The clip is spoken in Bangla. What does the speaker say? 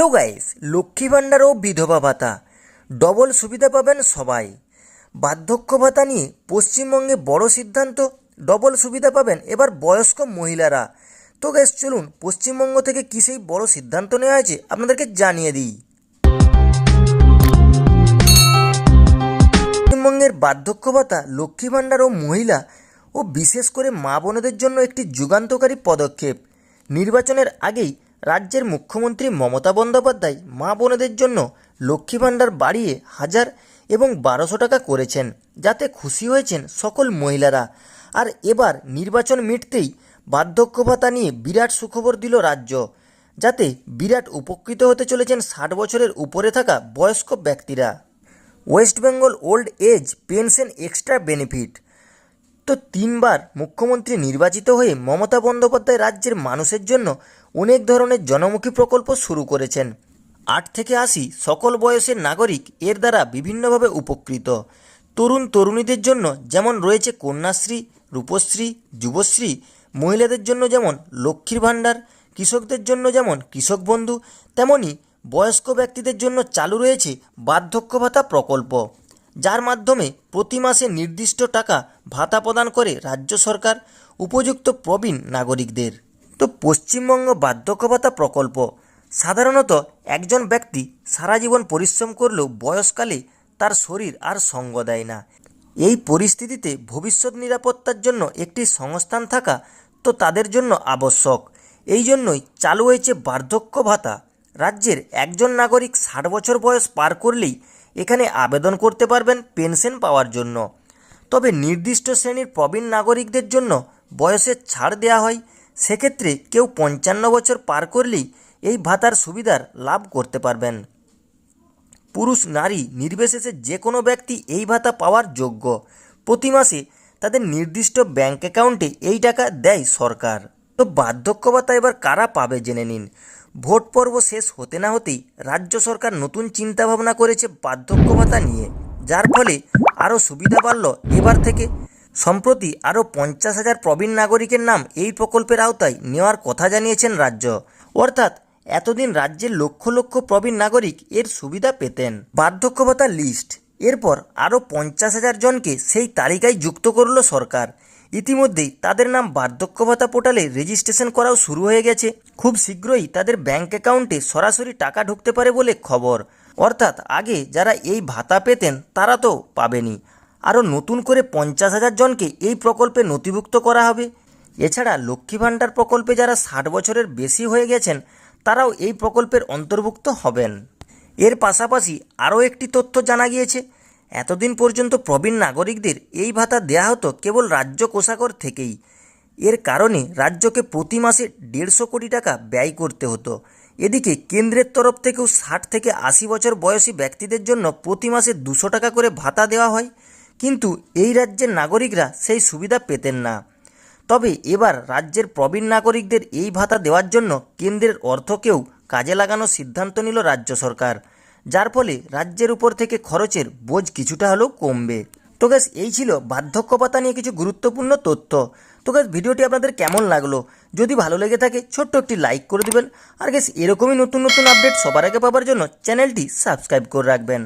হ্যালো গাইস, লক্ষ্মী ভাণ্ডার ও বিধবা ভাতা ডবল সুবিধা পাবেন সবাই। বার্ধক্য ভাতা নিয়ে পশ্চিমবঙ্গে বড় সিদ্ধান্ত, ডবল সুবিধা পাবেন এবার বয়স্ক মহিলারা। তো গাইস চলুন পশ্চিমবঙ্গ থেকে কী সেই বড় সিদ্ধান্ত নেওয়া হয়েছে আপনাদেরকে জানিয়ে দিই। পশ্চিমবঙ্গের বার্ধক্য ভাতা, লক্ষ্মী ভাণ্ডার ও মহিলা ও বিশেষ করে মা বোনেদের জন্য একটি যুগান্তকারী পদক্ষেপ। নির্বাচনের আগেই রাজ্যের মুখ্যমন্ত্রী মমতা বন্দ্যোপাধ্যায় মা বোনেদের জন্য লক্ষ্মী ভাণ্ডার বাড়িয়ে 1000 এবং 1200 টাকা করেছেন, যাতে খুশি হয়েছেন সকল মহিলারা। আর এবার নির্বাচন মিটতেই বার্ধক্য ভাতা নিয়ে বিরাট সুখবর দিল রাজ্য, যাতে বিরাট উপকৃত হতে চলেছেন 60 বছরের উপরে থাকা বয়স্ক ব্যক্তিরা। West Bengal old age pension extra benefit. তো 3 বার মুখ্যমন্ত্রী নির্বাচিত হয়ে মমতা বন্দ্যোপাধ্যায় রাজ্যের মানুষের জন্য অনেক ধরনের জনমুখী প্রকল্প শুরু করেছেন। 8 থেকে 80 সকল বয়সের নাগরিক এর দ্বারা বিভিন্নভাবে উপকৃত। তরুণীদের জন্য যেমন রয়েছে কন্যাশ্রী, রূপশ্রী, যুবশ্রী, মহিলাদের জন্য যেমন লক্ষ্মীর ভাণ্ডার, কৃষকদের জন্য যেমন কৃষক বন্ধু, তেমনই বয়স্ক ব্যক্তিদের জন্য চালু রয়েছে বার্ধক্য ভাতা প্রকল্প, যার মাধ্যমে প্রতি মাসে নির্দিষ্ট টাকা ভাতা প্রদান করে রাজ্য সরকার উপযুক্ত প্রবীণ নাগরিকদের। তো পশ্চিমবঙ্গ বার্ধক্য ভাতা প্রকল্প সাধারণত একজন ব্যক্তি সারা জীবন পরিশ্রম করলেও বয়সকালে তার শরীর আর সঙ্গ দেয় না। এই পরিস্থিতিতে ভবিষ্যৎ নিরাপত্তার জন্য একটি সংস্থান থাকা তো তাদের জন্য আবশ্যক। এই জন্যই চালু হয়েছে বার্ধক্য ভাতা। রাজ্যের একজন নাগরিক 60 বছর বয়স পার করলেই এখানে আবেদন করতে পারবেন পেনশন পাওয়ার জন্য। তবে নির্দিষ্ট শ্রেণীর প্রবীণ নাগরিকদের জন্য বয়সের ছাড় দেওয়া হয়। সেক্ষেত্রে কেউ 55 বছর পার করলেই এই ভাতার সুবিধার লাভ করতে পারবেন। পুরুষ নারী নির্বিশেষে যে কোনো ব্যক্তি এই ভাতা পাওয়ার যোগ্য। প্রতি মাসে তাদের নির্দিষ্ট ব্যাঙ্ক অ্যাকাউন্টে এই টাকা দেয় সরকার। তো বার্ধক্য ভাতা এবার কারা পাবে জেনে নিন। ভোট পর্ব শেষ হতে না হতেই রাজ্য সরকার নতুন চিন্তাভাবনা করেছে বার্ধক্য ভাতা নিয়ে, যার ফলে আরও সুবিধা বাড়ল এবার থেকে। সম্প্রতি আরও 50,000 প্রবীণ নাগরিকের নাম এই প্রকল্পের আওতায় নেওয়ার কথা জানিয়েছেন রাজ্য। অর্থাৎ এতদিন রাজ্যের লক্ষ লক্ষ প্রবীণ নাগরিক এর সুবিধা পেতেন। বার্ধক্য ভাতার লিস্ট এরপর আরও 50,000 জনকে সেই তালিকায় যুক্ত করল সরকার। ইতিমধ্যেই তাদের নাম বার্ধক্য ভাতা পোর্টালে রেজিস্ট্রেশন করাও শুরু হয়ে গেছে। খুব শীঘ্রই তাদের ব্যাঙ্ক অ্যাকাউন্টে সরাসরি টাকা ঢুকতে পারে বলে খবর। অর্থাৎ আগে যারা এই ভাতা পেতেন তারা তো পাবেনি, আরও নতুন করে 50,000 জনকে এই প্রকল্পে নথিভুক্ত করা হবে। এছাড়া লক্ষ্মী ভাণ্ডার প্রকল্পে যারা 60 বছরের বেশি হয়ে গেছেন তারাও এই প্রকল্পের অন্তর্ভুক্ত হবেন। এর পাশাপাশি আরও একটি তথ্য জানা গিয়েছে, এতদিন পর্যন্ত প্রবীণ নাগরিকদের এই ভাতা দেয়া হতো কেবল রাজ্য কোষাগার থেকেই। এর কারণে রাজ্যকে প্রতি মাসে 150 কোটি টাকা ব্যয় করতে হতো। এদিকে কেন্দ্রের তরফ থেকেও 60 থেকে 80 বছর বয়সী ব্যক্তিদের জন্য প্রতি মাসে 200 টাকা করে ভাতা দেওয়া হয়, কিন্তু এই রাজ্যের নাগরিকরা সেই সুবিধা পেতেন না। তবে এবার রাজ্যের প্রবীণ নাগরিকদের এই ভাতা দেওয়ার জন্য কেন্দ্রের অর্থকেও কাজে লাগানোর সিদ্ধান্ত নিল রাজ্য সরকার, যার ফলে রাজ্যের উপর থেকে খরচের বোঝ কিছুটা হলেও কমবে। তো গ্যাস এই ছিল বার্ধক্য ভাতা নিয়ে কিছু গুরুত্বপূর্ণ তথ্য। তো গ্যাস ভিডিওটি আপনাদের কেমন লাগলো? যদি ভালো লেগে থাকে ছোট্ট একটি লাইক করে দিবেন। আর গ্যাস এরকমই নতুন নতুন আপডেট সবার আগে পাওয়ার জন্য চ্যানেলটি সাবস্ক্রাইব করে রাখবেন।